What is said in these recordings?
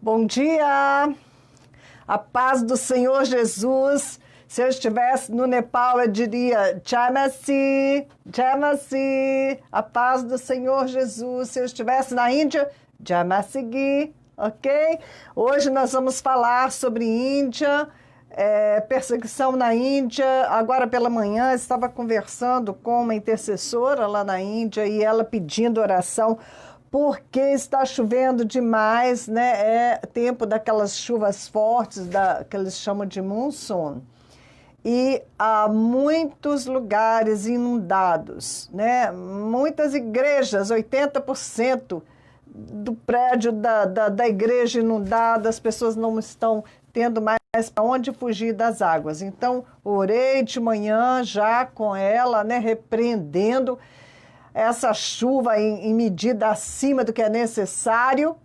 Bom dia! A paz do Senhor Jesus. Se eu estivesse no Nepal, eu diria Jamasi, Jamasi, a paz do Senhor Jesus. Se eu estivesse na Índia, Jamasigi, ok? Hoje nós vamos falar sobre Índia, perseguição na Índia. Agora pela manhã eu estava conversando com uma intercessora lá na Índia e ela pedindo oração porque está chovendo demais, né? É tempo daquelas chuvas fortes que eles chamam de monsoon. E há muitos lugares inundados, né? Muitas igrejas, 80% do prédio da igreja inundada, as pessoas não estão tendo mais para onde fugir das águas. Então, orei de manhã já com ela, né? Repreendendo essa chuva em medida acima do que é necessário.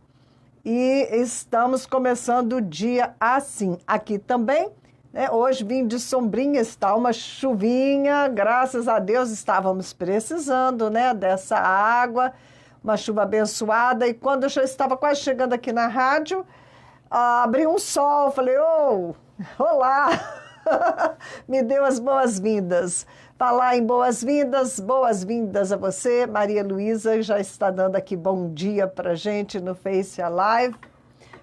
E estamos começando o dia assim. Aqui também, né? Hoje vim de sombrinha, está uma chuvinha, graças a Deus estávamos precisando, né, dessa água, uma chuva abençoada. E quando eu já estava quase chegando aqui na rádio, abri um sol, falei, olá, me deu as boas-vindas. Falar em boas-vindas a você. Maria Luísa já está dando aqui bom dia para a gente no Face Alive.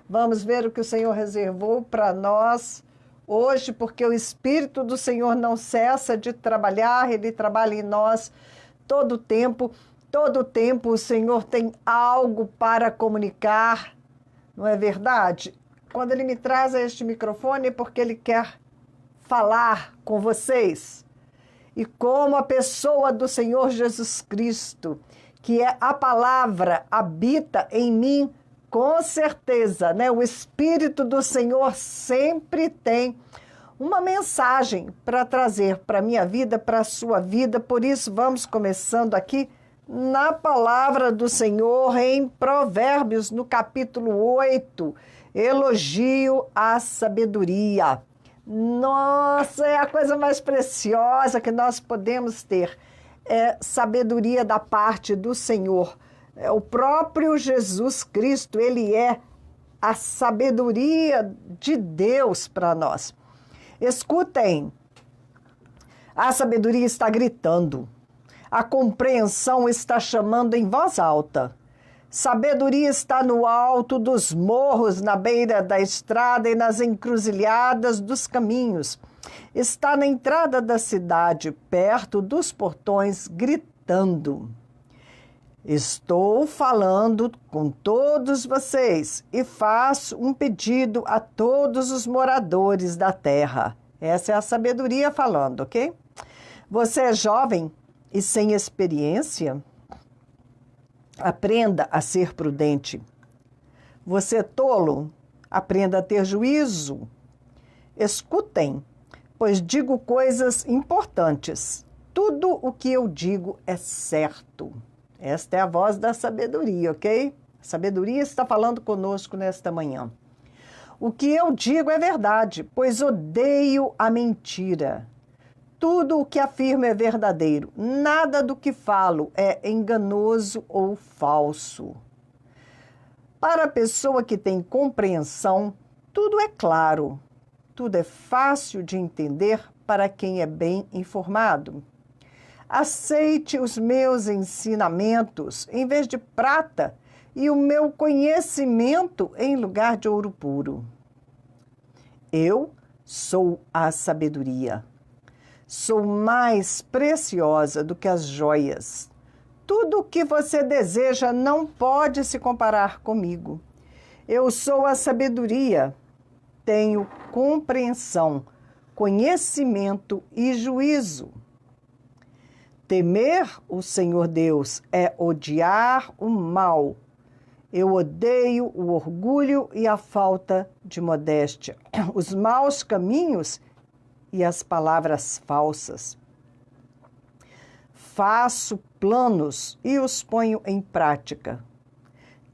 Vamos ver o que o Senhor reservou para nós hoje, porque o Espírito do Senhor não cessa de trabalhar, Ele trabalha em nós todo o tempo o Senhor tem algo para comunicar, não é verdade? Quando Ele me traz a este microfone é porque Ele quer falar com vocês. E como a pessoa do Senhor Jesus Cristo, que é a palavra, habita em mim, com certeza, né? O Espírito do Senhor sempre tem uma mensagem para trazer para a minha vida, para a sua vida. Por isso, vamos começando aqui na palavra do Senhor, em Provérbios, no capítulo 8, elogio à sabedoria. Nossa, é a coisa mais preciosa que nós podemos ter. É sabedoria da parte do Senhor. O próprio Jesus Cristo, Ele é a sabedoria de Deus para nós. Escutem, a sabedoria está gritando, a compreensão está chamando em voz alta. Sabedoria está no alto dos morros, na beira da estrada e nas encruzilhadas dos caminhos. Está na entrada da cidade, perto dos portões, gritando. Estou falando com todos vocês e faço um pedido a todos os moradores da terra. Essa é a sabedoria falando, ok? Você é jovem e sem experiência? Aprenda a ser prudente. Você é tolo? Aprenda a ter juízo. Escutem, pois digo coisas importantes. Tudo o que eu digo é certo. Esta é a voz da sabedoria, ok? A sabedoria está falando conosco nesta manhã. O que eu digo é verdade, pois odeio a mentira. Tudo o que afirmo é verdadeiro. Nada do que falo é enganoso ou falso. Para a pessoa que tem compreensão, tudo é claro. Tudo é fácil de entender para quem é bem informado. Aceite os meus ensinamentos em vez de prata e o meu conhecimento em lugar de ouro puro. Eu sou a sabedoria. Sou mais preciosa do que as joias. Tudo o que você deseja não pode se comparar comigo. Eu sou a sabedoria. Tenho compreensão, conhecimento e juízo. Temer o Senhor Deus é odiar o mal. Eu odeio o orgulho e a falta de modéstia, os maus caminhos e as palavras falsas. Faço planos e os ponho em prática.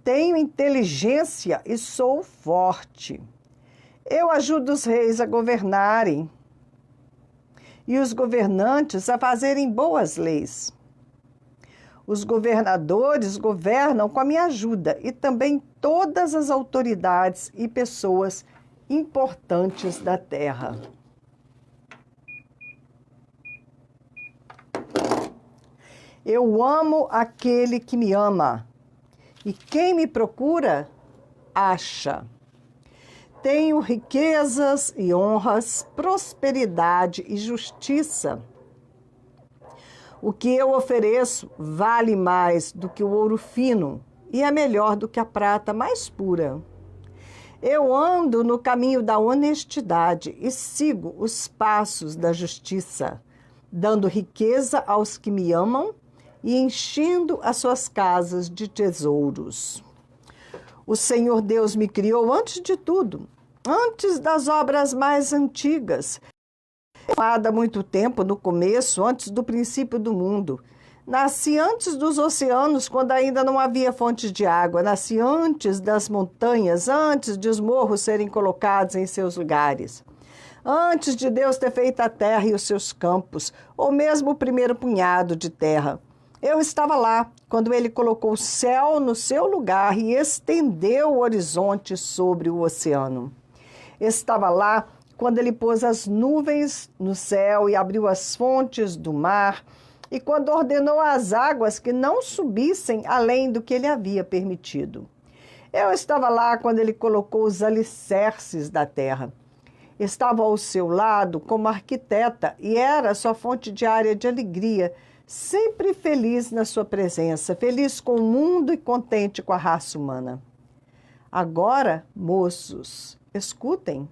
Tenho inteligência e sou forte. Eu ajudo os reis a governarem e os governantes a fazerem boas leis. Os governadores governam com a minha ajuda e também todas as autoridades e pessoas importantes da terra. Eu amo aquele que me ama, e quem me procura, acha. Tenho riquezas e honras, prosperidade e justiça. O que eu ofereço vale mais do que o ouro fino e é melhor do que a prata mais pura. Eu ando no caminho da honestidade e sigo os passos da justiça, dando riqueza aos que me amam e enchendo as suas casas de tesouros. O Senhor Deus me criou antes de tudo, antes das obras mais antigas. Há muito tempo, no começo, antes do princípio do mundo. Nasci antes dos oceanos, quando ainda não havia fontes de água. Nasci antes das montanhas, antes de os morros serem colocados em seus lugares. Antes de Deus ter feito a terra e os seus campos, ou mesmo o primeiro punhado de terra. Eu estava lá quando ele colocou o céu no seu lugar e estendeu o horizonte sobre o oceano. Estava lá quando ele pôs as nuvens no céu e abriu as fontes do mar, e quando ordenou às águas que não subissem além do que ele havia permitido. Eu estava lá quando ele colocou os alicerces da terra. Estava ao seu lado como arquiteta e era sua fonte diária de alegria, sempre feliz na sua presença, feliz com o mundo e contente com a raça humana. Agora, moços, escutem.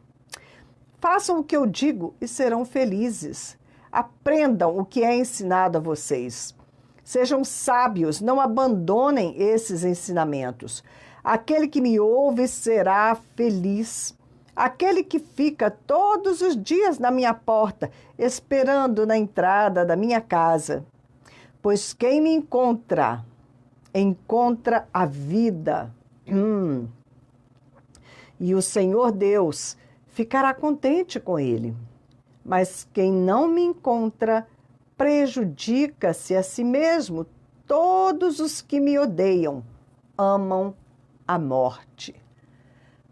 Façam o que eu digo e serão felizes. Aprendam o que é ensinado a vocês. Sejam sábios, não abandonem esses ensinamentos. Aquele que me ouve será feliz. Aquele que fica todos os dias na minha porta, esperando na entrada da minha casa. Pois quem me encontra, encontra a vida. E o Senhor Deus ficará contente com ele. Mas quem não me encontra, prejudica-se a si mesmo. Todos os que me odeiam amam a morte.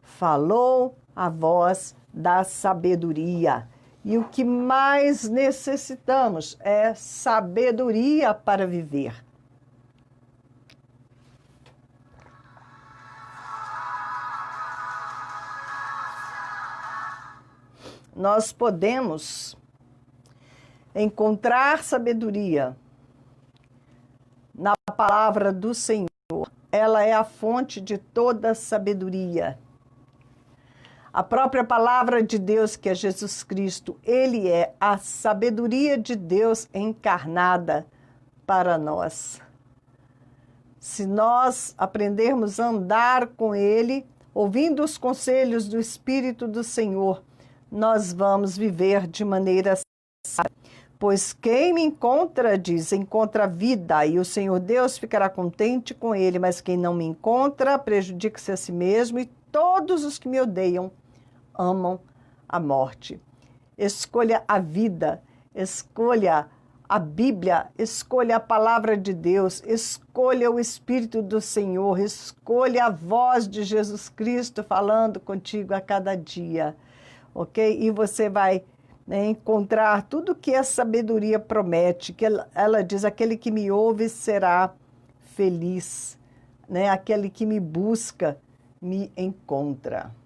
Falou a voz da sabedoria. E o que mais necessitamos é sabedoria para viver. Nós podemos encontrar sabedoria na palavra do Senhor. Ela é a fonte de toda sabedoria. A própria palavra de Deus, que é Jesus Cristo, ele é a sabedoria de Deus encarnada para nós. Se nós aprendermos a andar com ele, ouvindo os conselhos do Espírito do Senhor, nós vamos viver de maneira sábia. Pois quem me encontra, diz, encontra a vida, e o Senhor Deus ficará contente com ele, mas quem não me encontra, prejudica-se a si mesmo, e todos os que me odeiam amam a morte. Escolha a vida, escolha a Bíblia, escolha a palavra de Deus, escolha o Espírito do Senhor, escolha a voz de Jesus Cristo falando contigo a cada dia, ok? E você vai encontrar tudo que a sabedoria promete, que ela diz, aquele que me ouve será feliz, aquele que me busca me encontra.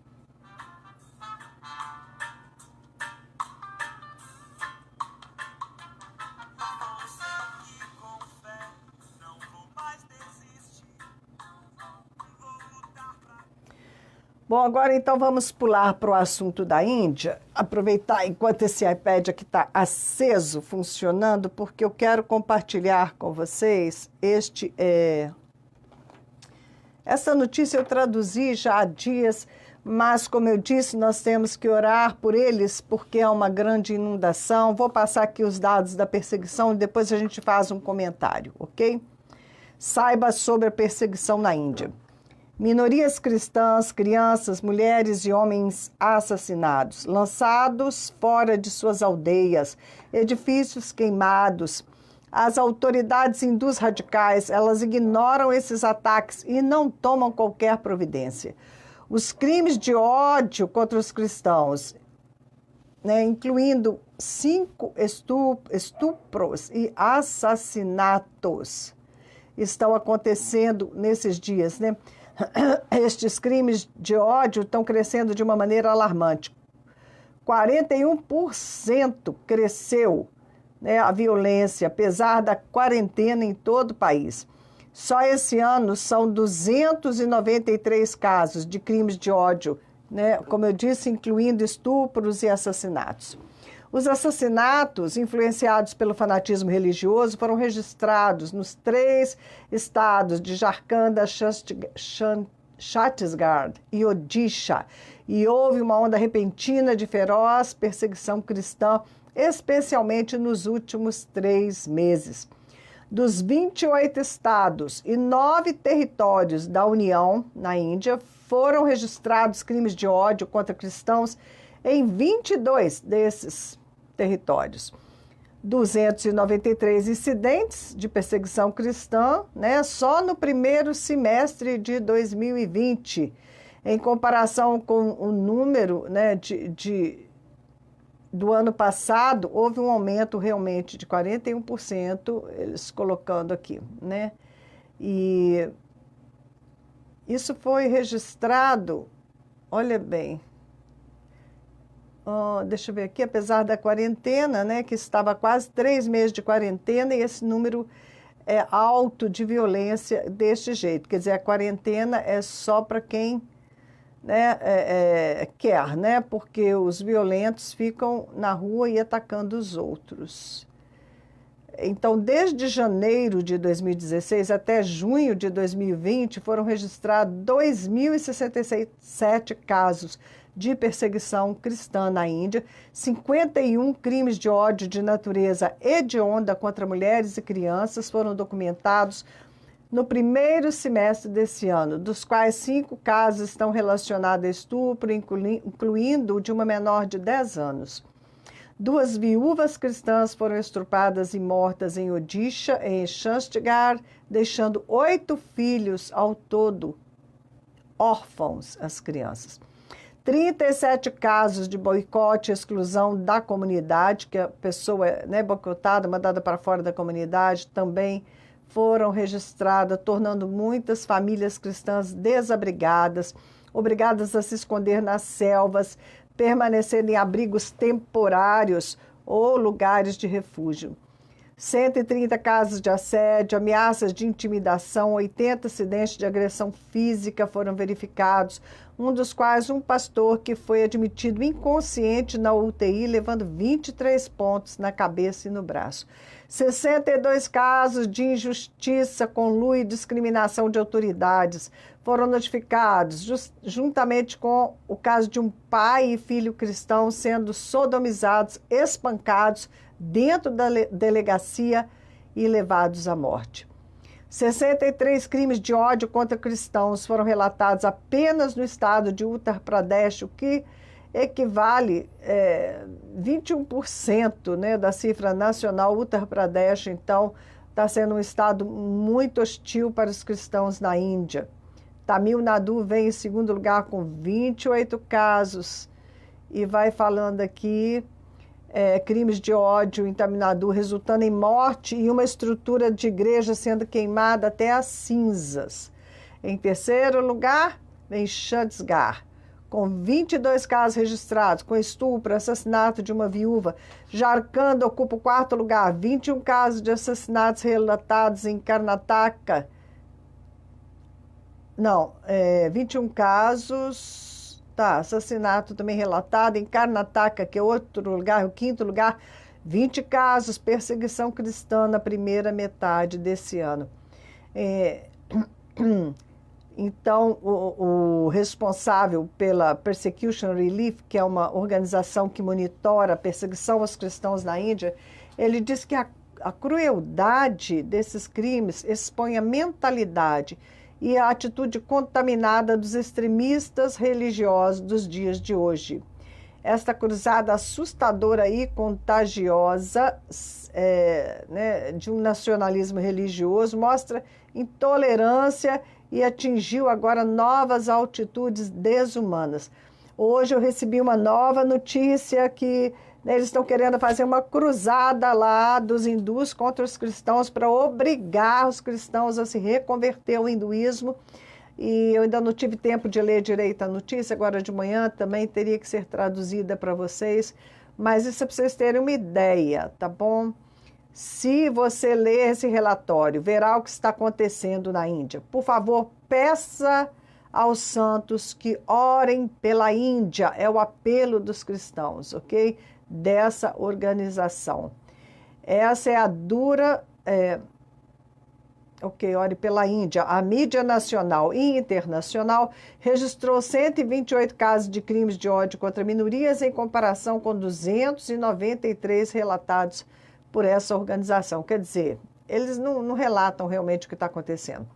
Bom, agora então vamos pular para o assunto da Índia, aproveitar enquanto esse iPad aqui está aceso, funcionando, porque eu quero compartilhar com vocês essa notícia eu traduzi já há dias, mas como eu disse, nós temos que orar por eles, porque é uma grande inundação. Vou passar aqui os dados da perseguição e depois a gente faz um comentário, ok? Saiba sobre a perseguição na Índia. Minorias cristãs, crianças, mulheres e homens assassinados, lançados fora de suas aldeias, edifícios queimados, As autoridades hindus radicais, elas ignoram esses ataques e não tomam qualquer providência. Os crimes de ódio contra os cristãos, né, incluindo 5 estupros e assassinatos, estão acontecendo nesses dias, né? Estes crimes de ódio estão crescendo de uma maneira alarmante. 41% cresceu, né, a violência, apesar da quarentena em todo o país. Só esse ano são 293 casos de crimes de ódio, né, como eu disse, incluindo estupros e assassinatos. Os assassinatos influenciados pelo fanatismo religioso foram registrados nos 3 estados de Jharkhand, Chhattisgarh e Odisha, e houve uma onda repentina de feroz perseguição cristã, especialmente nos últimos 3 meses. Dos 28 estados e 9 territórios da União, na Índia, foram registrados crimes de ódio contra cristãos em 22 desses territórios. 293 incidentes de perseguição cristã, né, só no primeiro semestre de 2020, em comparação com o número, né, do ano passado, houve um aumento realmente de 41%, eles colocando aqui, né? E isso foi registrado, olha bem, deixa eu ver aqui, apesar da quarentena, né, que estava quase 3 meses de quarentena, e esse número é alto de violência deste jeito. Quer dizer, a quarentena é só para quem, né, quer, né, porque os violentos ficam na rua e atacando os outros. Então, desde janeiro de 2016 até junho de 2020, foram registrados 2.067 casos de perseguição cristã na Índia, 51 crimes de ódio de natureza hedionda contra mulheres e crianças foram documentados no primeiro semestre desse ano, dos quais 5 casos estão relacionados a estupro, incluindo o de uma menor de 10 anos. 2 viúvas cristãs foram estupradas e mortas em Odisha, em Chhattisgarh, deixando 8 filhos ao todo órfãos, as crianças. 37 casos de boicote e exclusão da comunidade, que a pessoa é, né, boicotada, mandada para fora da comunidade, também foram registradas, tornando muitas famílias cristãs desabrigadas, obrigadas a se esconder nas selvas, permanecer em abrigos temporários ou lugares de refúgio. 130 casos de assédio, ameaças de intimidação, 80 acidentes de agressão física foram verificados, um dos quais um pastor que foi admitido inconsciente na UTI, levando 23 pontos na cabeça e no braço. 62 casos de injustiça, conluio e discriminação de autoridades foram notificados, juntamente com o caso de um pai e filho cristão sendo sodomizados, espancados dentro da delegacia e levados à morte. 63 crimes de ódio contra cristãos foram relatados apenas no estado de Uttar Pradesh, o que equivale 21%, né, da cifra nacional. Uttar Pradesh, então, está sendo um estado muito hostil para os cristãos na Índia. Tamil Nadu vem em segundo lugar com 28 casos e vai falando aqui crimes de ódio em Tamil Nadu, resultando em morte e uma estrutura de igreja sendo queimada até as cinzas. Em terceiro lugar, vem Chhattisgarh, com 22 casos registrados, com estupro, assassinato de uma viúva. Jharkhand ocupa o 4º lugar, 21 casos de assassinatos relatados em Karnataka. 21 casos... assassinato também relatado em Karnataka, que é outro lugar, o 5º lugar, 20 casos, perseguição cristã na primeira metade desse ano. Então, o responsável pela Persecution Relief, que é uma organização que monitora a perseguição aos cristãos na Índia, ele diz que a crueldade desses crimes expõe a mentalidade e a atitude contaminada dos extremistas religiosos dos dias de hoje. esta cruzada assustadora e contagiosa né, de um nacionalismo religioso mostra intolerância e atingiu agora novas altitudes desumanas. Hoje eu recebi uma nova notícia que eles estão querendo fazer uma cruzada lá dos hindus contra os cristãos para obrigar os cristãos a se reconverter ao hinduísmo. E eu ainda não tive tempo de ler direito a notícia, agora de manhã também teria que ser traduzida para vocês. Mas isso é para vocês terem uma ideia, tá bom? Se você ler esse relatório, verá o que está acontecendo na Índia. Por favor, peça aos santos que orem pela Índia. É o apelo dos cristãos, ok? Dessa organização. Essa é a dura... ore pela Índia. A mídia nacional e internacional registrou 128 casos de crimes de ódio contra minorias em comparação com 293 relatados por essa organização. Quer dizer, eles não relatam realmente o que está acontecendo.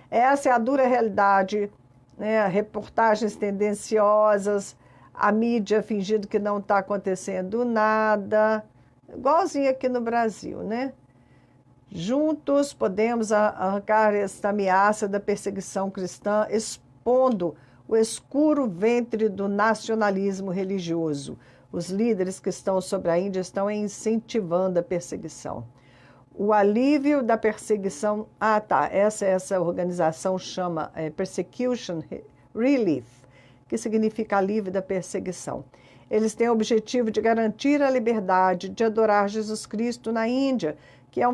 Essa é a dura realidade, né? Reportagens tendenciosas, a mídia fingindo que não está acontecendo nada, igualzinho aqui no Brasil, né? Juntos podemos arrancar esta ameaça da perseguição cristã, expondo o escuro ventre do nacionalismo religioso. Os líderes que estão sobre a Índia estão incentivando a perseguição. O alívio da perseguição... Essa organização chama Persecution Relief, que significa alívio da perseguição. Eles têm o objetivo de garantir a liberdade de adorar Jesus Cristo na Índia, que é um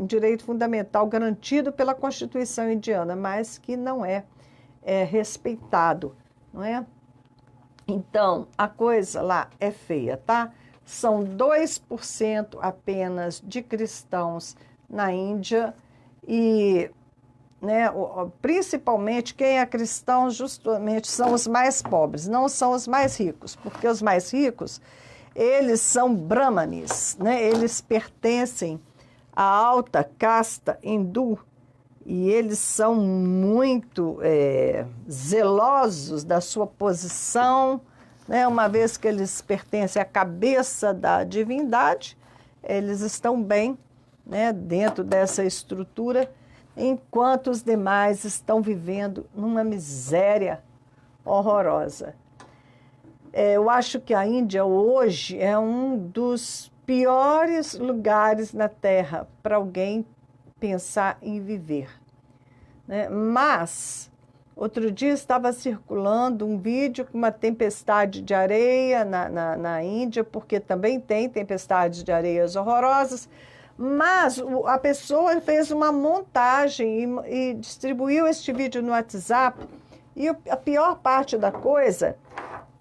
direito fundamental garantido pela Constituição indiana, mas que não é respeitado, não é? Então, a coisa lá é feia, tá? São 2% apenas de cristãos na Índia e, né, principalmente quem é cristão justamente são os mais pobres, não são os mais ricos, porque os mais ricos, eles são brahmanes, né? Eles pertencem à alta casta hindu e eles são muito zelosos da sua posição, né? Uma vez que eles pertencem à cabeça da divindade, eles estão bem, né, dentro dessa estrutura, enquanto os demais estão vivendo numa miséria horrorosa. Eu acho que a Índia hoje é um dos piores lugares na Terra para alguém pensar em viver, né? Mas, outro dia estava circulando um vídeo com uma tempestade de areia na Índia, porque também tem tempestades de areias horrorosas, mas a pessoa fez uma montagem e distribuiu este vídeo no WhatsApp, e a pior parte da coisa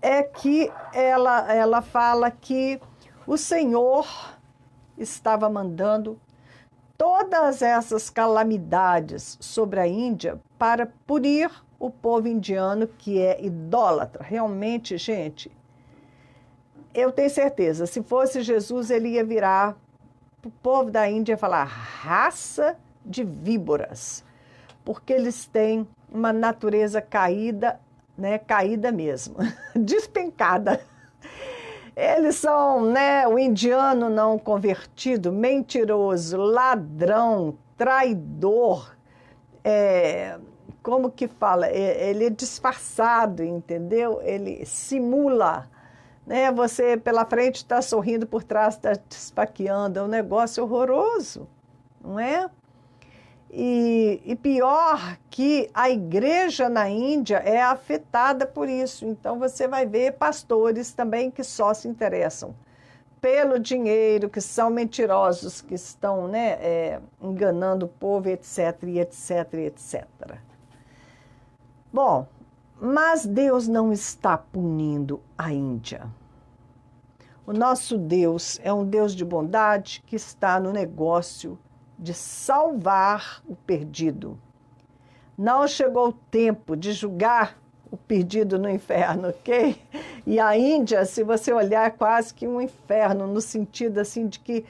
é que ela fala que o Senhor estava mandando todas essas calamidades sobre a Índia para punir o povo indiano, que é idólatra. Realmente, gente, eu tenho certeza, se fosse Jesus, ele ia virar para o povo da Índia e falar raça de víboras, porque eles têm uma natureza caída, né, caída mesmo, despencada. Eles são, né, o indiano não convertido, mentiroso, ladrão, traidor, como que fala? Ele é disfarçado, entendeu? Ele simula, né? Você pela frente está sorrindo, por trás está te esfaqueando, é um negócio horroroso, não é? E pior que a igreja na Índia é afetada por isso. Então você vai ver pastores também que só se interessam pelo dinheiro, que são mentirosos, que estão, né, enganando o povo, etc, etc, etc. Bom, mas Deus não está punindo a Índia. O nosso Deus é um Deus de bondade que está no negócio de salvar o perdido. Não chegou o tempo de julgar o perdido no inferno, ok? E a Índia, se você olhar, é quase que um inferno, no sentido assim de que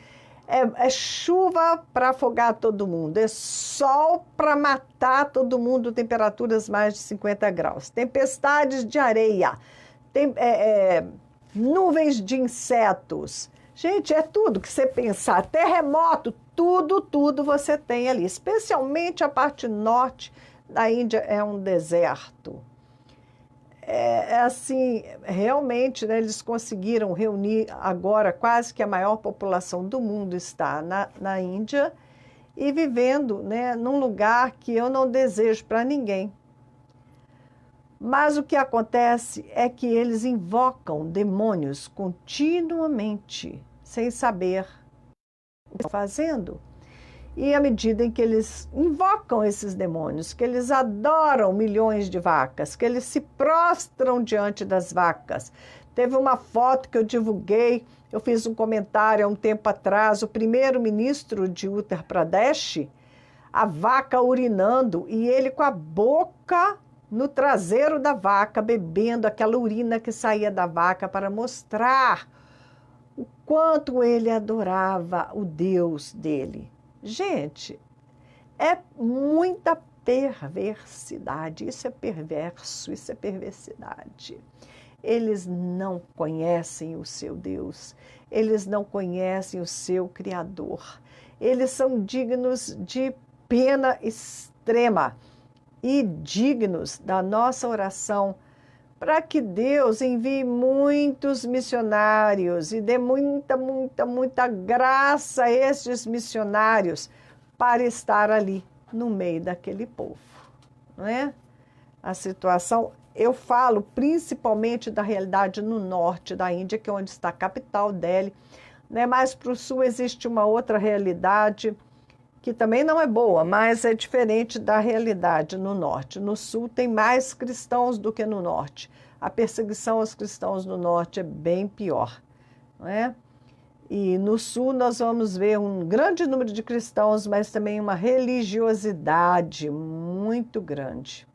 é chuva para afogar todo mundo, é sol para matar todo mundo, temperaturas mais de 50 graus, tempestades de areia, nuvens de insetos. Gente, é tudo que você pensar, terremoto, tudo você tem ali. Especialmente a parte norte da Índia é um deserto. É assim, realmente, né, eles conseguiram reunir agora quase que a maior população do mundo está na Índia e vivendo, né, num lugar que eu não desejo para ninguém. Mas o que acontece é que eles invocam demônios continuamente, sem saber o que estão fazendo. E à medida em que eles invocam esses demônios, que eles adoram milhões de vacas, que eles se prostram diante das vacas. Teve uma foto que eu divulguei, eu fiz um comentário há um tempo atrás, o primeiro-ministro de Uttar Pradesh, a vaca urinando e ele com a boca no traseiro da vaca, bebendo aquela urina que saía da vaca para mostrar o quanto ele adorava o Deus dele. Gente, é muita perversidade, isso é perverso, isso é perversidade. Eles não conhecem o seu Deus, eles não conhecem o seu Criador. Eles são dignos de pena extrema e dignos da nossa oração para que Deus envie muitos missionários e dê muita graça a estes missionários para estar ali no meio daquele povo, não é? A situação, eu falo principalmente da realidade no norte da Índia, que é onde está a capital Delhi, né? Mais para o sul existe uma outra realidade que também não é boa, mas é diferente da realidade no norte. No sul tem mais cristãos do que no norte. A perseguição aos cristãos no norte é bem pior, não é? E no sul nós vamos ver um grande número de cristãos, mas também uma religiosidade muito grande.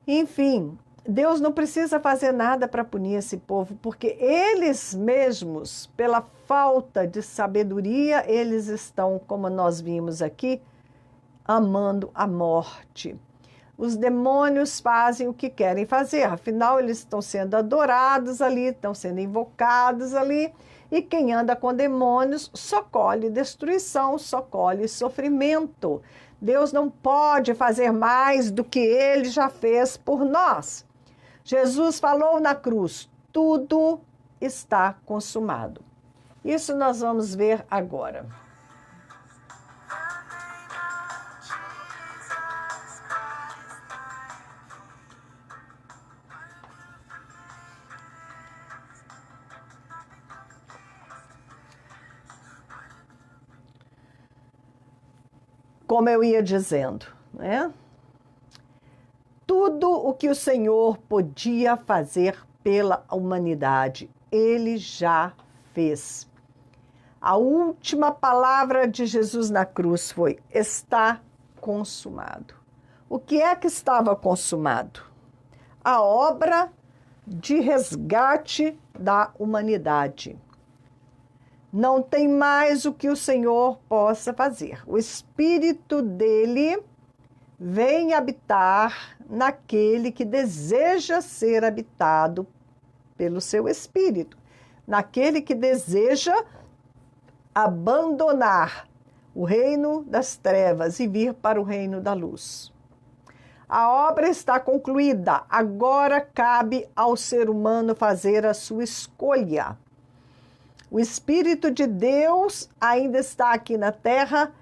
Enfim, Deus não precisa fazer nada para punir esse povo, porque eles mesmos, pela falta de sabedoria, eles estão, como nós vimos aqui, amando a morte. Os demônios fazem o que querem fazer, afinal eles estão sendo adorados ali, estão sendo invocados ali, e quem anda com demônios só colhe destruição, só colhe sofrimento. Deus não pode fazer mais do que Ele já fez por nós. Jesus falou na cruz, tudo está consumado. Isso nós vamos ver agora. Como eu ia dizendo, né? Tudo o que o Senhor podia fazer pela humanidade, Ele já fez. A última palavra de Jesus na cruz foi: está consumado. O que é que estava consumado? A obra de resgate da humanidade. Não tem mais o que o Senhor possa fazer. O Espírito dele vem habitar naquele que deseja ser habitado pelo seu Espírito, naquele que deseja abandonar o reino das trevas e vir para o reino da luz. A obra está concluída, agora cabe ao ser humano fazer a sua escolha. O Espírito de Deus ainda está aqui na terra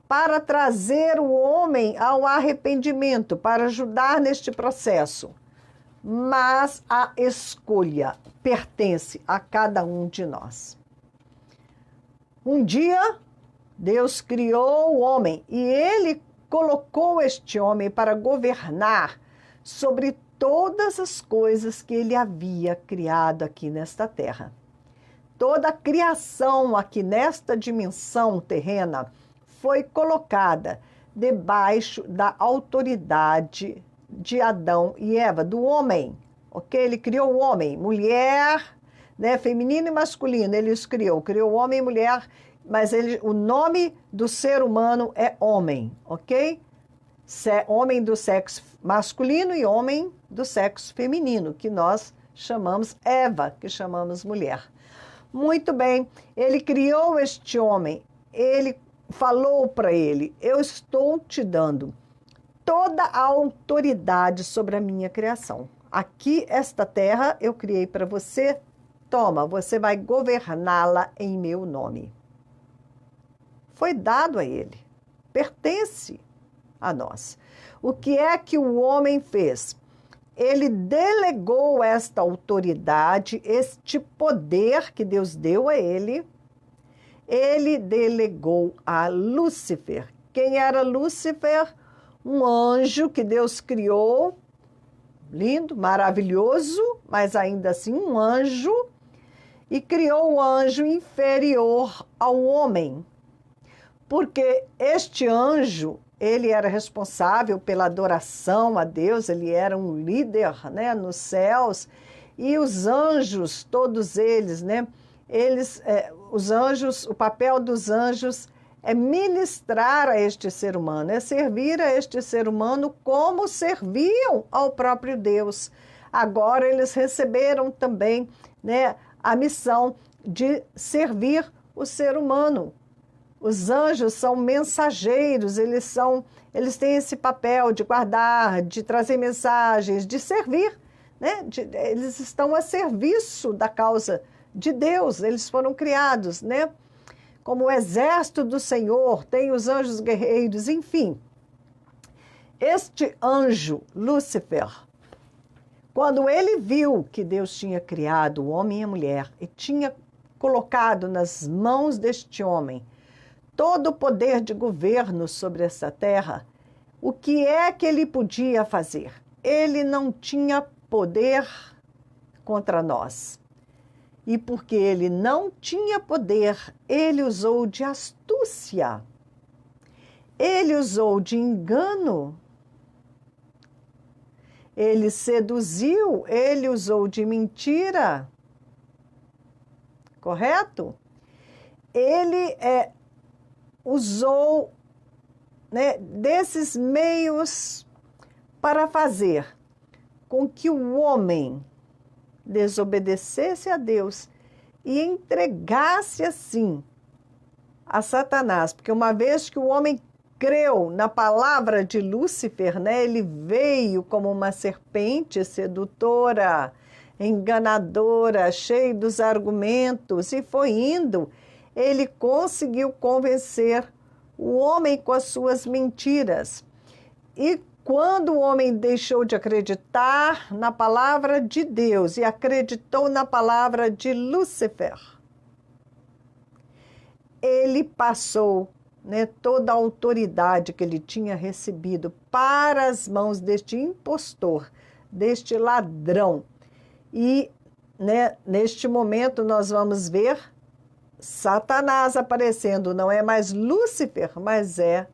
para trazer o homem ao arrependimento, para ajudar neste processo. Mas a escolha pertence a cada um de nós. Um dia, Deus criou o homem e Ele colocou este homem para governar sobre todas as coisas que Ele havia criado aqui nesta terra. Toda a criação aqui nesta dimensão terrena foi colocada debaixo da autoridade de Adão e Eva, do homem, ok? Ele criou o homem, mulher, né, feminino e masculino, ele os criou homem e mulher, mas o nome do ser humano é homem, ok? Homem do sexo masculino e homem do sexo feminino, que nós chamamos Eva, que chamamos mulher. Muito bem, ele criou este homem, ele falou para ele: eu estou te dando toda a autoridade sobre a minha criação. Aqui, esta terra, eu criei para você, toma, você vai governá-la em meu nome. Foi dado a ele, pertence a nós. O que é que o homem fez? Ele delegou esta autoridade, este poder que Deus deu a ele delegou a Lúcifer. Quem era Lúcifer? Um anjo que Deus criou, lindo, maravilhoso, mas ainda assim um anjo, e criou o anjo inferior ao homem. Porque este anjo, ele era responsável pela adoração a Deus, ele era um líder, né, nos céus, e os anjos, todos eles, né, os anjos, o papel dos anjos é ministrar a este ser humano, é servir a este ser humano como serviam ao próprio Deus. Agora eles receberam também, né, a missão de servir o ser humano. Os anjos são mensageiros, eles têm esse papel de guardar, de trazer mensagens, de servir, né? Eles estão a serviço da causa de Deus, eles foram criados, né? Como o exército do Senhor, tem os anjos guerreiros, enfim. Este anjo, Lúcifer, quando ele viu que Deus tinha criado o homem e a mulher e tinha colocado nas mãos deste homem todo o poder de governo sobre essa terra, o que é que ele podia fazer? Ele não tinha poder contra nós. E porque ele não tinha poder, ele usou de astúcia. Ele usou de engano. Ele seduziu, ele usou de mentira. Correto? Ele usou, né, desses meios para fazer com que o homem desobedecesse a Deus e entregasse assim a Satanás. Porque uma vez que o homem creu na palavra de Lúcifer, né, ele veio como uma serpente sedutora, enganadora, cheio dos argumentos, e foi indo. Ele conseguiu convencer o homem com as suas mentiras. E quando o homem deixou de acreditar na palavra de Deus e acreditou na palavra de Lúcifer, ele passou, né, toda a autoridade que ele tinha recebido para as mãos deste impostor, deste ladrão. E, né, neste momento nós vamos ver Satanás aparecendo. Não é mais Lúcifer, mas é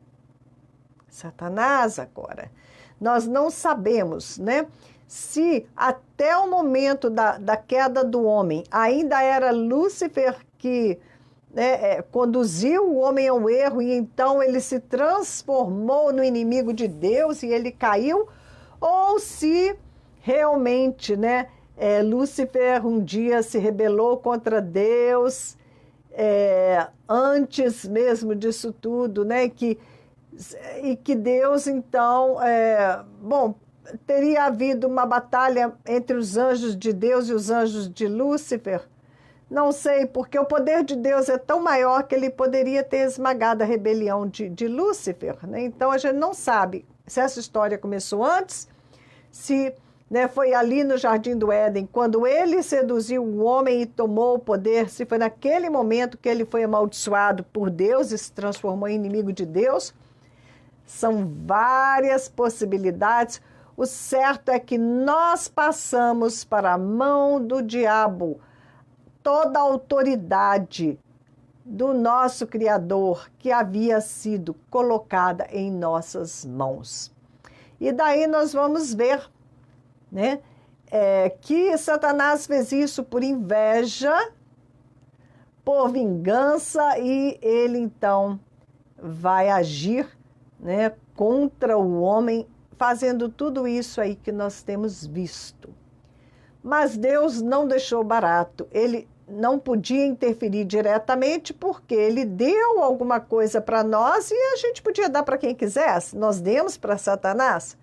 Satanás agora. Nós não sabemos, né, se até o momento da queda do homem ainda era Lúcifer que, né, conduziu o homem ao erro, e então ele se transformou no inimigo de Deus e ele caiu, ou se realmente, né, Lúcifer um dia se rebelou contra Deus, antes mesmo disso tudo, né, e que Deus, então, teria havido uma batalha entre os anjos de Deus e os anjos de Lúcifer. Não sei, porque o poder de Deus é tão maior que ele poderia ter esmagado a rebelião de Lúcifer, né? Então a gente não sabe se essa história começou antes, se, né, foi ali no Jardim do Éden, quando ele seduziu o homem e tomou o poder, se foi naquele momento que ele foi amaldiçoado por Deus e se transformou em inimigo de Deus. São várias possibilidades. O certo é que nós passamos para a mão do diabo toda a autoridade do nosso Criador que havia sido colocada em nossas mãos. E daí nós vamos ver, né, que Satanás fez isso por inveja, por vingança, e ele então vai agir, né, contra o homem, fazendo tudo isso aí que nós temos visto. Mas Deus não deixou barato. Ele não podia interferir diretamente porque ele deu alguma coisa para nós e a gente podia dar para quem quisesse. Nós demos para Satanás.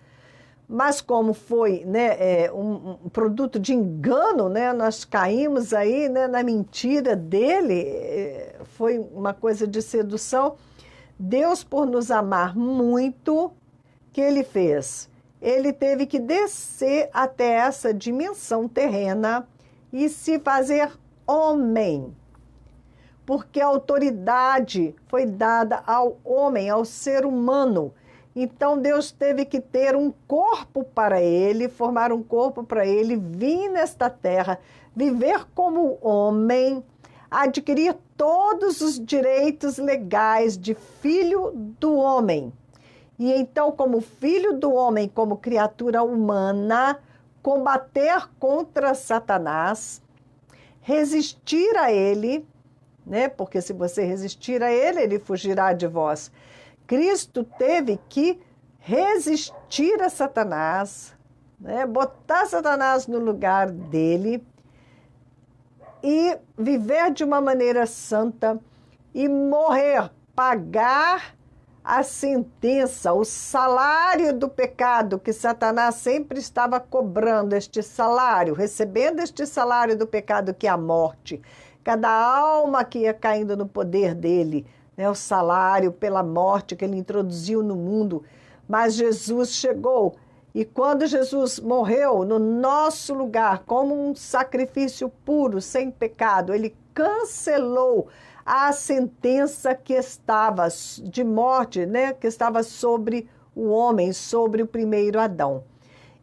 Mas como foi, né, um produto de engano, né, nós caímos aí, né, na mentira dele, foi uma coisa de sedução. Deus, por nos amar muito, o que ele fez? Ele teve que descer até essa dimensão terrena e se fazer homem. Porque a autoridade foi dada ao homem, ao ser humano. Então Deus teve que ter um corpo para ele, formar um corpo para ele, vir nesta terra, viver como homem, adquirir todos os direitos legais de filho do homem. E então, como filho do homem, como criatura humana, combater contra Satanás, resistir a ele, né? Porque se você resistir a ele, ele fugirá de vós. Cristo teve que resistir a Satanás, né? Botar Satanás no lugar dele e viver de uma maneira santa e morrer, pagar a sentença, o salário do pecado que Satanás sempre estava cobrando, este salário, recebendo este salário do pecado que é a morte. Cada alma que ia caindo no poder dele, né, o salário pela morte que ele introduziu no mundo. Mas Jesus chegou e quando Jesus morreu no nosso lugar, como um sacrifício puro, sem pecado, ele cancelou a sentença que estava de morte, né, que estava sobre o homem, sobre o primeiro Adão.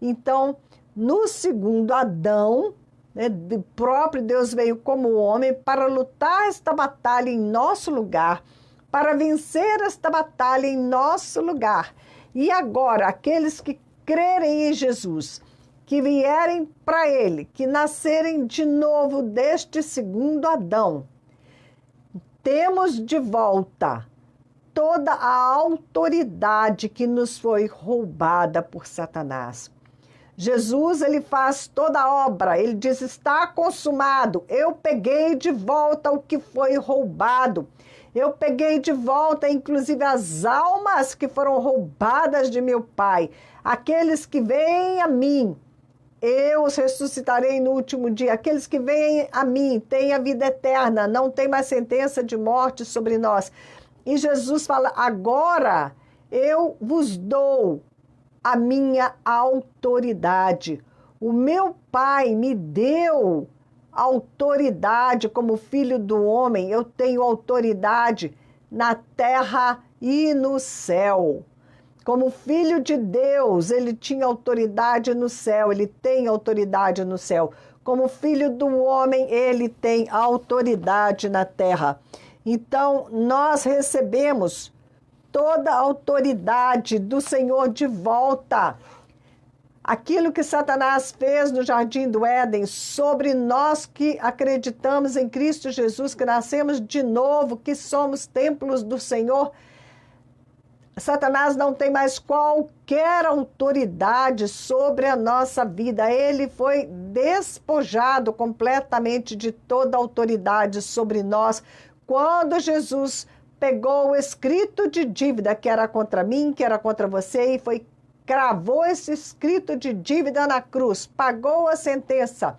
Então, no segundo Adão, né, o próprio Deus veio como homem para lutar esta batalha em nosso lugar, para vencer esta batalha em nosso lugar. E agora, aqueles que crerem em Jesus, que vierem para ele, que nascerem de novo deste segundo Adão, temos de volta toda a autoridade que nos foi roubada por Satanás. Jesus, ele faz toda a obra, ele diz, está consumado. Eu peguei de volta o que foi roubado. Eu peguei de volta, inclusive, as almas que foram roubadas de meu Pai. Aqueles que vêm a mim, eu os ressuscitarei no último dia. Aqueles que vêm a mim têm a vida eterna, não tem mais sentença de morte sobre nós. E Jesus fala, agora eu vos dou a minha autoridade. O meu Pai me deu autoridade como filho do homem. Eu tenho autoridade na terra e no céu. Como filho de Deus, ele tinha autoridade no céu, ele tem autoridade no céu. Como filho do homem, ele tem autoridade na terra. Então, nós recebemos toda a autoridade do Senhor de volta. Aquilo que Satanás fez no Jardim do Éden sobre nós que acreditamos em Cristo Jesus, que nascemos de novo, que somos templos do Senhor, Satanás não tem mais qualquer autoridade sobre a nossa vida. Ele foi despojado completamente de toda autoridade sobre nós quando Jesus pegou o escrito de dívida que era contra mim, que era contra você, e cravou esse escrito de dívida na cruz, pagou a sentença.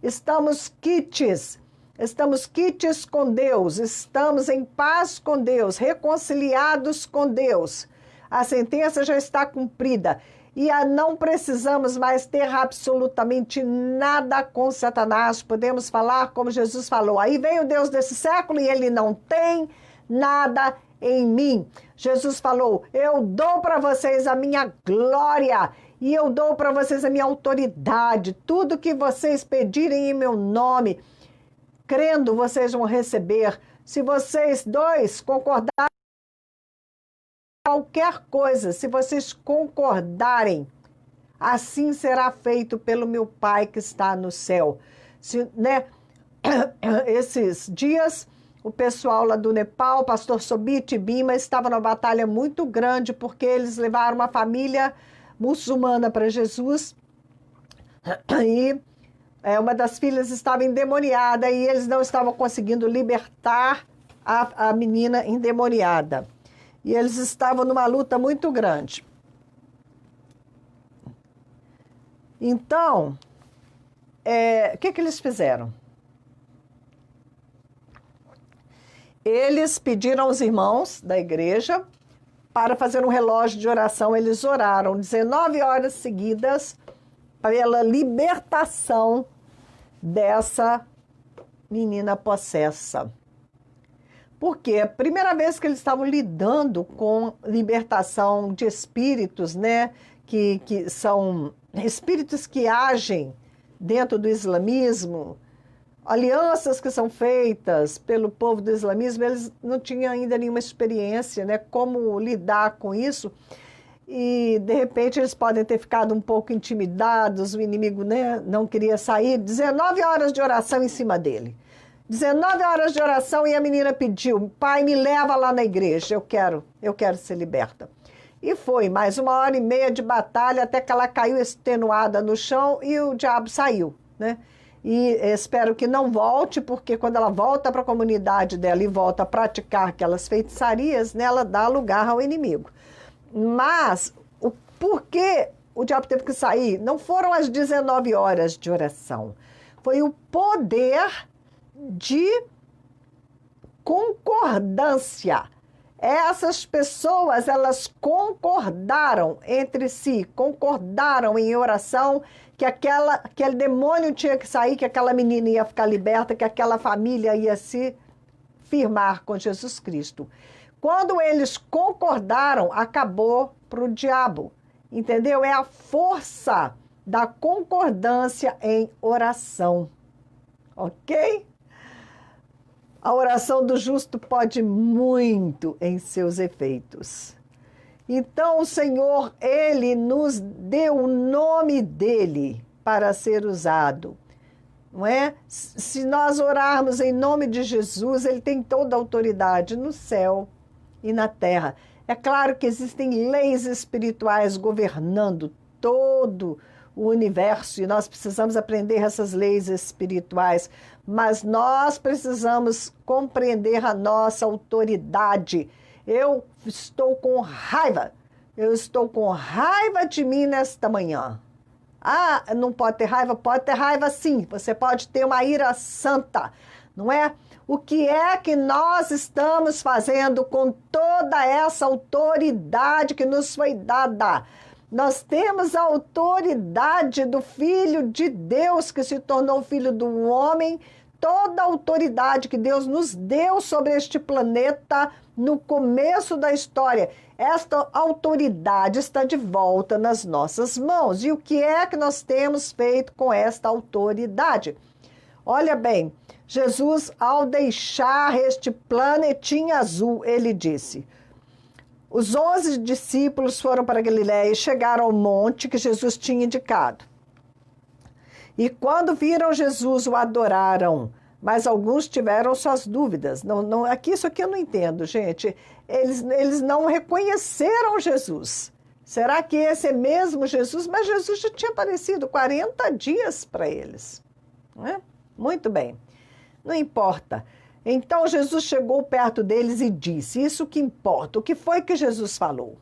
Estamos quites com Deus, estamos em paz com Deus, reconciliados com Deus. A sentença já está cumprida e não precisamos mais ter absolutamente nada com Satanás. Podemos falar como Jesus falou. Aí vem o Deus desse século e ele não tem nada em mim. Jesus falou, eu dou para vocês a minha glória e eu dou para vocês a minha autoridade. Tudo que vocês pedirem em meu nome, crendo, vocês vão receber. Se vocês dois concordarem qualquer coisa, se vocês concordarem, assim será feito pelo meu Pai que está no céu. Né? Esses dias, o pessoal lá do Nepal, o pastor Sobit e Bima, estava numa batalha muito grande porque eles levaram uma família muçulmana para Jesus e uma das filhas estava endemoniada e eles não estavam conseguindo libertar a menina endemoniada. E eles estavam numa luta muito grande. Então, o que eles fizeram? Eles pediram aos irmãos da igreja para fazer um relógio de oração. Eles oraram 19 horas seguidas pela libertação dessa menina possessa. Porque a primeira vez que eles estavam lidando com libertação de espíritos, né, que são espíritos que agem dentro do islamismo, alianças que são feitas pelo povo do islamismo, eles não tinham ainda nenhuma experiência, né, como lidar com isso. E, de repente, eles podem ter ficado um pouco intimidados, o inimigo, né, não queria sair. 19 horas de oração em cima dele. 19 horas de oração e a menina pediu, pai, me leva lá na igreja, eu quero ser liberta. E foi mais 1h30 de batalha até que ela caiu extenuada no chão e o diabo saiu, né? E espero que não volte, porque quando ela volta para a comunidade dela e volta a praticar aquelas feitiçarias, né, ela dá lugar ao inimigo. Mas por que o diabo teve que sair? Não foram as 19 horas de oração. Foi o poder de concordância. Essas pessoas, elas concordaram entre si, concordaram em oração que aquele demônio tinha que sair, que aquela menina ia ficar liberta, que aquela família ia se firmar com Jesus Cristo. Quando eles concordaram, acabou para o diabo, entendeu? É a força da concordância em oração, ok? A oração do justo pode muito em seus efeitos. Então, o Senhor, Ele nos deu o nome dEle para ser usado, não é? Se nós orarmos em nome de Jesus, Ele tem toda a autoridade no céu e na terra. É claro que existem leis espirituais governando todo o universo e nós precisamos aprender essas leis espirituais, mas nós precisamos compreender a nossa autoridade. Eu estou com raiva de mim nesta manhã. Ah, não pode ter raiva? Pode ter raiva sim, você pode ter uma ira santa, não é? O que é que nós estamos fazendo com toda essa autoridade que nos foi dada? Nós temos a autoridade do Filho de Deus, que se tornou filho do homem, toda a autoridade que Deus nos deu sobre este planeta no começo da história. Esta autoridade está de volta nas nossas mãos. E o que é que nós temos feito com esta autoridade? Olha bem, Jesus, ao deixar este planetinha azul, ele disse: os 11 discípulos foram para Galiléia e chegaram ao monte que Jesus tinha indicado. E quando viram Jesus, o adoraram, mas alguns tiveram suas dúvidas. Isso aqui eu não entendo, gente. Eles não reconheceram Jesus. Será que esse é mesmo Jesus? Mas Jesus já tinha aparecido 40 dias para eles. Não é? Muito bem, não importa. Então Jesus chegou perto deles e disse, isso que importa. O que foi que Jesus falou?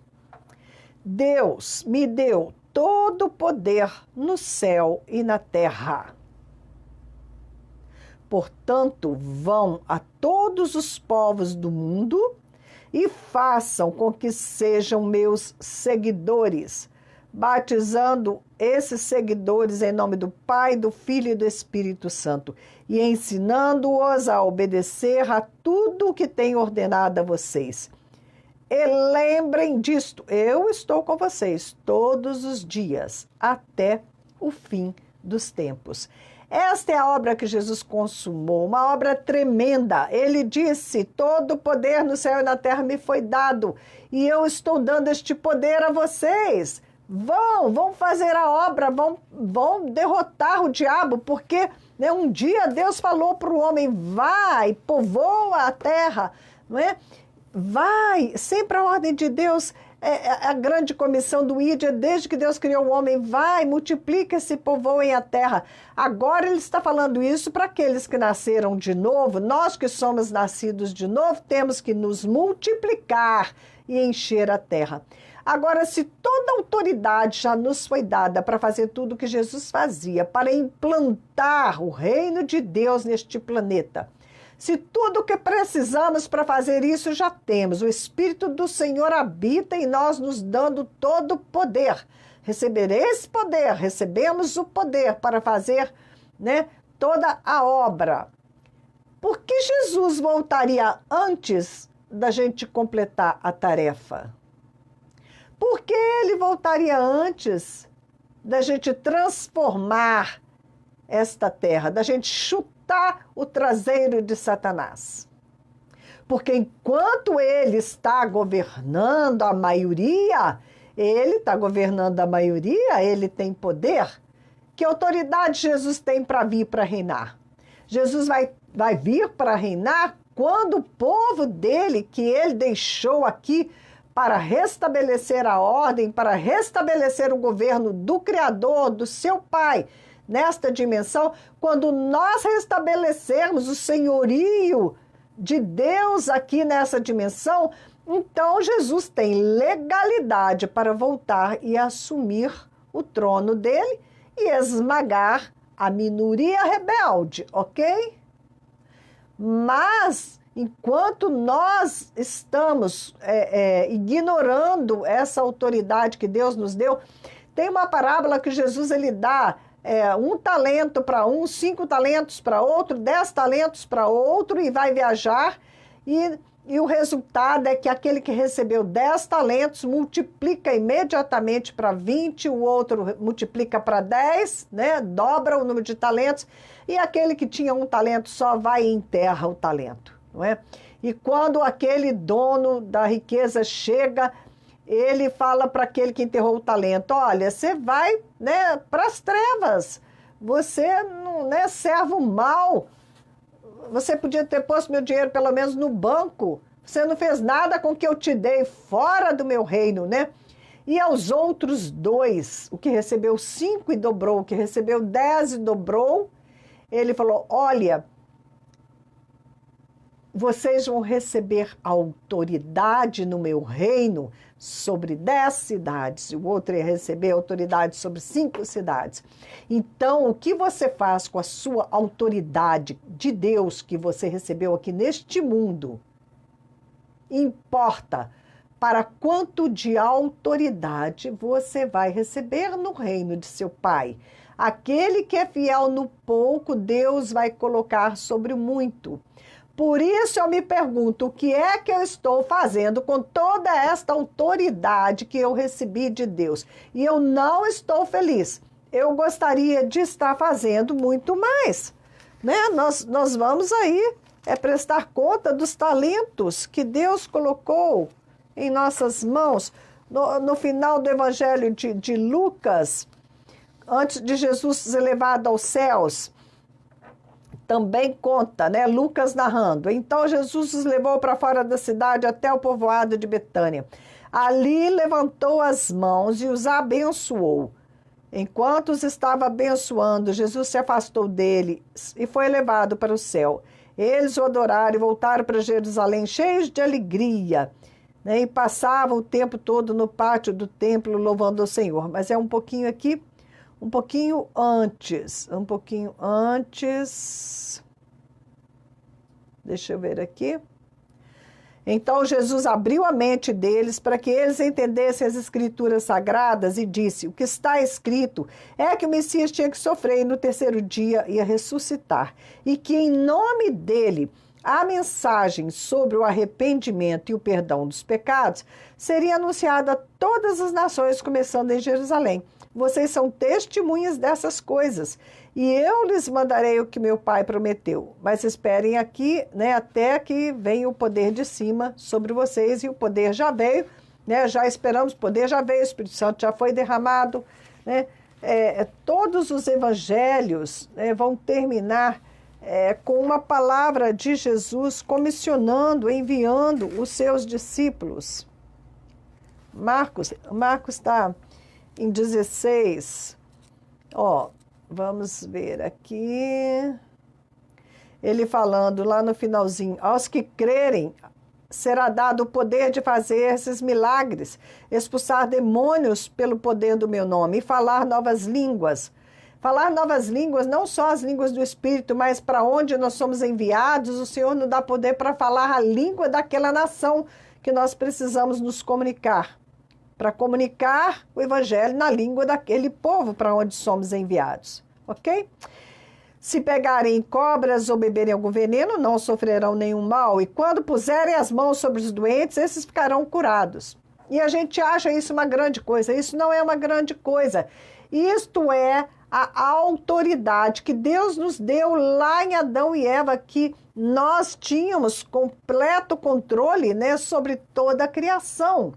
Deus me deu todo o poder no céu e na terra. Portanto, vão a todos os povos do mundo e façam com que sejam meus seguidores, batizando esses seguidores em nome do Pai, do Filho e do Espírito Santo, e ensinando-os a obedecer a tudo o que tenho ordenado a vocês. E lembrem disto, eu estou com vocês todos os dias, até o fim dos tempos. Esta é a obra que Jesus consumou, uma obra tremenda. Ele disse, todo o poder no céu e na terra me foi dado, e eu estou dando este poder a vocês. Vão fazer a obra, vão derrotar o diabo, porque né, um dia Deus falou para o homem, vai, povoa a terra, não é? vai, sempre a ordem de Deus, a grande comissão do Ide, desde que Deus criou o homem, vai, multiplica-se, povoem a terra. Agora ele está falando isso para aqueles que nasceram de novo. Nós que somos nascidos de novo, temos que nos multiplicar e encher a terra. Agora, se toda autoridade já nos foi dada para fazer tudo o que Jesus fazia, para implantar o reino de Deus neste planeta, se tudo o que precisamos para fazer isso já temos, o Espírito do Senhor habita em nós, nos dando todo o poder. Receber esse poder, recebemos o poder para fazer, né, toda a obra. Por que Jesus voltaria antes da gente completar a tarefa? Por que ele voltaria antes da gente transformar esta terra, da gente chutar o traseiro de Satanás? Porque enquanto ele está governando a maioria, ele está governando a maioria, ele tem poder. Que autoridade Jesus tem para vir para reinar? Jesus vai vir para reinar quando o povo dele, que ele deixou aqui para restabelecer a ordem, para restabelecer o governo do Criador, do seu Pai, nesta dimensão, quando nós restabelecermos o senhorio de Deus aqui nessa dimensão, então Jesus tem legalidade para voltar e assumir o trono dele e esmagar a minoria rebelde, ok? Mas, enquanto nós estamos ignorando essa autoridade que Deus nos deu, tem uma parábola que Jesus ele dá 1 talento para um, 5 talentos para outro, 10 talentos para outro e vai viajar e o resultado é que aquele que recebeu 10 talentos multiplica imediatamente para 20, o outro multiplica para 10, né? Dobra o número de talentos, e aquele que tinha 1 talento só vai e enterra o talento, não é? E quando aquele dono da riqueza chega, ele fala para aquele que enterrou o talento, olha, você vai, né, para as trevas, você não é servo mau, você podia ter posto meu dinheiro pelo menos no banco, você não fez nada com o que eu te dei fora do meu reino, né? E aos outros 2, o que recebeu 5 e dobrou, o que recebeu 10 e dobrou, ele falou, olha, vocês vão receber autoridade no meu reino sobre 10 cidades, e o outro ia receber autoridade sobre 5 cidades. Então, o que você faz com a sua autoridade de Deus que você recebeu aqui neste mundo, importa para quanto de autoridade você vai receber no reino de seu Pai. Aquele que é fiel no pouco, Deus vai colocar sobre o muito. Por isso eu me pergunto, o que é que eu estou fazendo com toda esta autoridade que eu recebi de Deus? E eu não estou feliz. Eu gostaria de estar fazendo muito mais, né? Nós vamos aí prestar conta dos talentos que Deus colocou em nossas mãos. No final do Evangelho de Lucas, antes de Jesus ser levado aos céus, também conta, né? Lucas narrando. Então Jesus os levou para fora da cidade até o povoado de Betânia. Ali levantou as mãos e os abençoou. Enquanto os estava abençoando, Jesus se afastou dele e foi levado para o céu. Eles o adoraram e voltaram para Jerusalém cheios de alegria, né? E passavam o tempo todo no pátio do templo louvando o Senhor. Mas é um pouquinho aqui. Um pouquinho antes, deixa eu ver aqui. Então Jesus abriu a mente deles para que eles entendessem as escrituras sagradas e disse, o que está escrito é que o Messias tinha que sofrer e no terceiro dia ia ressuscitar e que em nome dele a mensagem sobre o arrependimento e o perdão dos pecados seria anunciada a todas as nações, começando em Jerusalém. Vocês são testemunhas dessas coisas, e eu lhes mandarei o que meu Pai prometeu. Mas esperem aqui, né, até que venha o poder de cima sobre vocês, e o poder já veio, né, já esperamos, o poder já veio, o Espírito Santo já foi derramado, né, todos os evangelhos vão terminar com uma palavra de Jesus comissionando, enviando os seus discípulos. Marcos está em 16. Vamos ver aqui. Ele falando lá no finalzinho: aos que crerem será dado o poder de fazer esses milagres, expulsar demônios pelo poder do meu nome e falar novas línguas. Falar novas línguas, não só as línguas do Espírito, mas para onde nós somos enviados, o Senhor nos dá poder para falar a língua daquela nação que nós precisamos nos comunicar. Para comunicar o Evangelho na língua daquele povo para onde somos enviados. Ok? Se pegarem cobras ou beberem algum veneno, não sofrerão nenhum mal. E quando puserem as mãos sobre os doentes, esses ficarão curados. E a gente acha isso uma grande coisa. Isso não é uma grande coisa. Isto é a autoridade que Deus nos deu lá em Adão e Eva, que nós tínhamos completo controle, né, sobre toda a criação.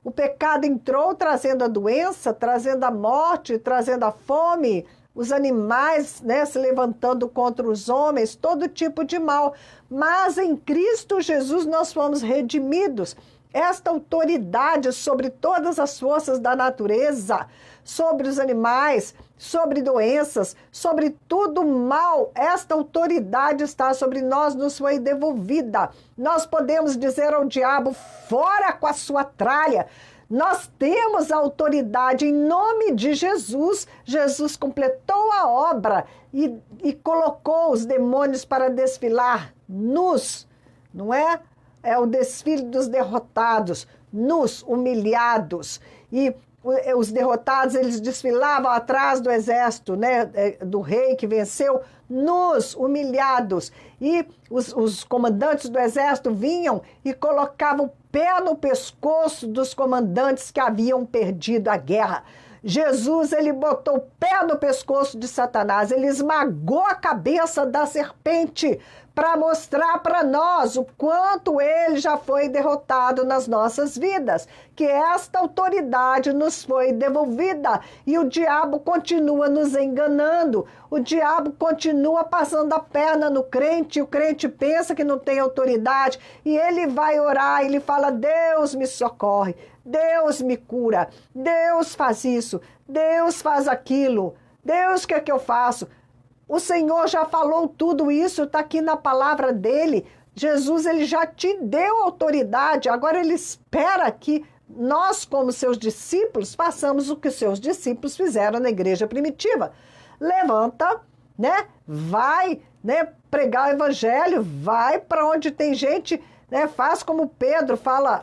O pecado entrou trazendo a doença, trazendo a morte, trazendo a fome, os animais, né, se levantando contra os homens, todo tipo de mal. Mas em Cristo Jesus nós fomos redimidos. Esta autoridade sobre todas as forças da natureza, sobre os animais, sobre doenças, sobre tudo mal, esta autoridade está sobre nós, nos foi devolvida. Nós podemos dizer ao diabo: fora com a sua tralha. Nós temos a autoridade em nome de Jesus. Jesus completou a obra e colocou os demônios para desfilar nus, não é? É o desfile dos derrotados, nus, humilhados. E os derrotados, eles desfilavam atrás do exército, né, do rei que venceu, nus, humilhados. E os comandantes do exército vinham e colocavam o pé no pescoço dos comandantes que haviam perdido a guerra. Jesus, ele botou o pé no pescoço de Satanás, ele esmagou a cabeça da serpente para mostrar para nós o quanto ele já foi derrotado nas nossas vidas, que esta autoridade nos foi devolvida e o diabo continua nos enganando, o diabo continua passando a perna no crente, o crente pensa que não tem autoridade e ele vai orar, ele fala: Deus me socorre, Deus me cura, Deus faz isso, Deus faz aquilo, Deus, o que é que eu faço? O Senhor já falou tudo isso, está aqui na palavra dele. Jesus, ele já te deu autoridade, agora ele espera que nós, como seus discípulos, façamos o que os seus discípulos fizeram na igreja primitiva. Levanta, né? Vai, né, pregar o evangelho, vai para onde tem gente, né? Faz como Pedro fala: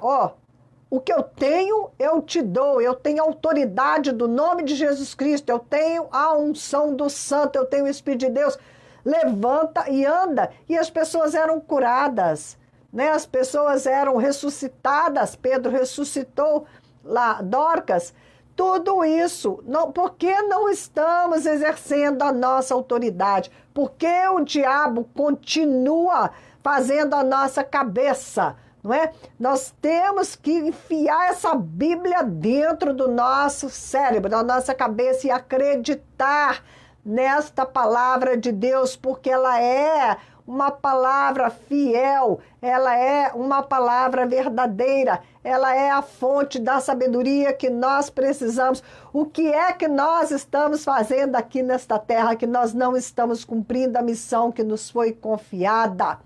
o que eu tenho, eu te dou. Eu tenho autoridade do nome de Jesus Cristo. Eu tenho a unção do santo. Eu tenho o Espírito de Deus. Levanta e anda. E as pessoas eram curadas, né? As pessoas eram ressuscitadas. Pedro ressuscitou lá Dorcas. Tudo isso. Por que não estamos exercendo a nossa autoridade? Porque o diabo continua fazendo a nossa cabeça, não é? Nós temos que enfiar essa Bíblia dentro do nosso cérebro, da nossa cabeça e acreditar nesta palavra de Deus, porque ela é uma palavra fiel, ela é uma palavra verdadeira, ela é a fonte da sabedoria que nós precisamos. O que é que nós estamos fazendo aqui nesta terra que nós não estamos cumprindo a missão que nos foi confiada?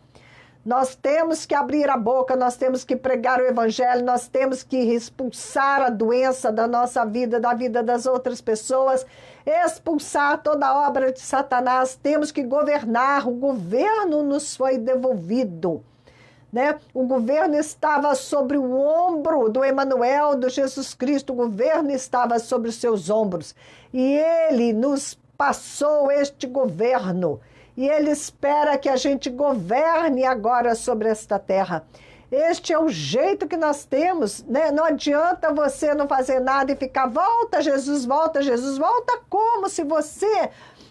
Nós temos que abrir a boca, nós temos que pregar o evangelho, nós temos que expulsar a doença da nossa vida, da vida das outras pessoas, expulsar toda a obra de Satanás, temos que governar, o governo nos foi devolvido, né? O governo estava sobre o ombro do Emanuel, do Jesus Cristo, o governo estava sobre os seus ombros e ele nos passou este governo. E ele espera que a gente governe agora sobre esta terra. Este é o jeito que nós temos, né? Não adianta você não fazer nada e ficar: volta Jesus, volta Jesus, volta como se você,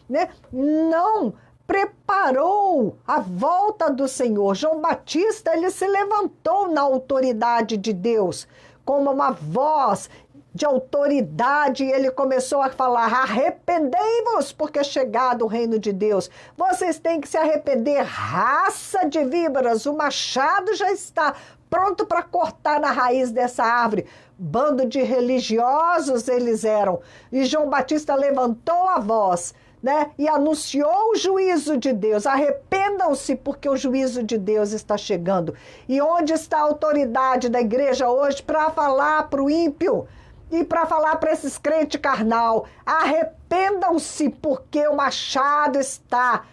né, não preparou a volta do Senhor. João Batista, ele se levantou na autoridade de Deus, como uma voz de autoridade, e ele começou a falar: arrependei-vos, porque é chegado o reino de Deus. Vocês têm que se arrepender, raça de víboras, o machado já está pronto para cortar na raiz dessa árvore. Bando de religiosos eles eram. E João Batista levantou a voz, né, e anunciou o juízo de Deus. Arrependam-se, porque o juízo de Deus está chegando. E onde está a autoridade da igreja hoje para falar para o ímpio e para falar para esses crentes carnal? Arrependam-se, porque o machado está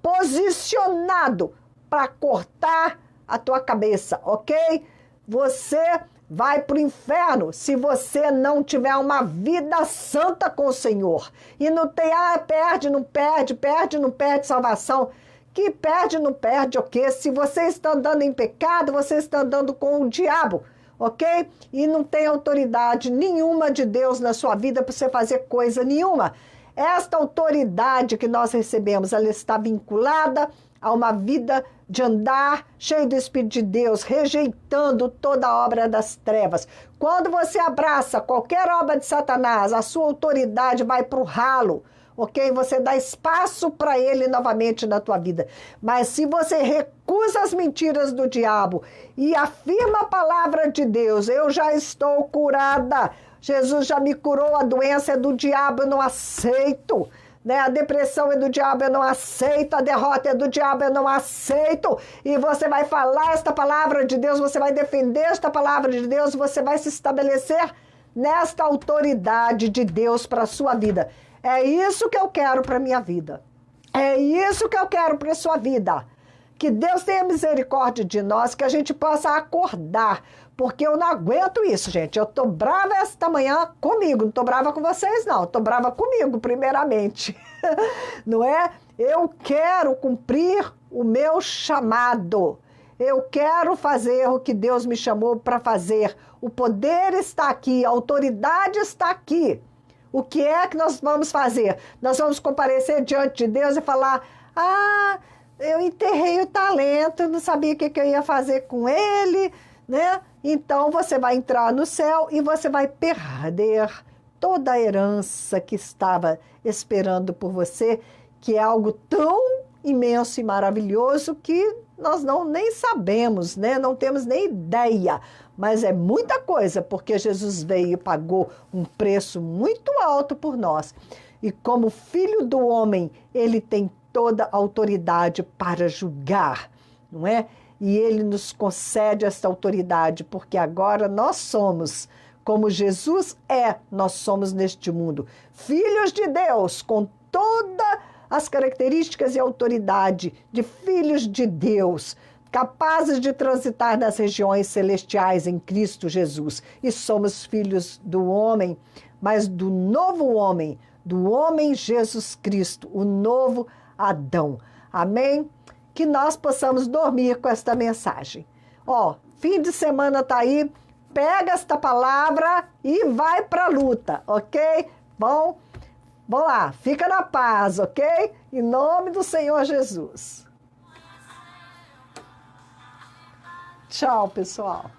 posicionado para cortar a tua cabeça, ok? Você vai para o inferno se você não tiver uma vida santa com o Senhor. E não tem, perde, não perde salvação. Que perde, não perde o quê? Se você está andando em pecado, você está andando com o diabo, ok? E não tem autoridade nenhuma de Deus na sua vida para você fazer coisa nenhuma. Esta autoridade que nós recebemos, ela está vinculada a uma vida de andar cheio do Espírito de Deus, rejeitando toda a obra das trevas. Quando você abraça qualquer obra de Satanás, a sua autoridade vai para o ralo, ok? Você dá espaço para ele novamente na tua vida. Mas se você recusa as mentiras do diabo e afirma a palavra de Deus: eu já estou curada, Jesus já me curou, a doença é do diabo, eu não aceito. Né? A depressão é do diabo, eu não aceito. A derrota é do diabo, eu não aceito. E você vai falar esta palavra de Deus, você vai defender esta palavra de Deus, você vai se estabelecer nesta autoridade de Deus para a sua vida. É isso que eu quero para a minha vida. É isso que eu quero para a sua vida. Que Deus tenha misericórdia de nós, que a gente possa acordar. Porque eu não aguento isso, gente. Eu tô brava esta manhã comigo. Não tô brava com vocês, não. Tô brava comigo, primeiramente. Não é? Eu quero cumprir o meu chamado. Eu quero fazer o que Deus me chamou para fazer. O poder está aqui, a autoridade está aqui. O que é que nós vamos fazer? Nós vamos comparecer diante de Deus e falar: eu enterrei o talento, não sabia o que eu ia fazer com ele, né? Então você vai entrar no céu e você vai perder toda a herança que estava esperando por você, que é algo tão imenso e maravilhoso que nós nem sabemos, né? Não temos nem ideia. Mas é muita coisa, porque Jesus veio e pagou um preço muito alto por nós. E como filho do homem, ele tem toda a autoridade para julgar, não é? E ele nos concede essa autoridade, porque agora nós somos, como Jesus é, nós somos neste mundo, filhos de Deus, com todas as características e autoridade de filhos de Deus, capazes de transitar nas regiões celestiais em Cristo Jesus. E somos filhos do homem, mas do novo homem, do homem Jesus Cristo, o novo Adão. Amém? Que nós possamos dormir com esta mensagem. Fim de semana tá aí, pega esta palavra e vai para a luta, ok? Bom, vamos lá, fica na paz, ok? Em nome do Senhor Jesus. Tchau, pessoal.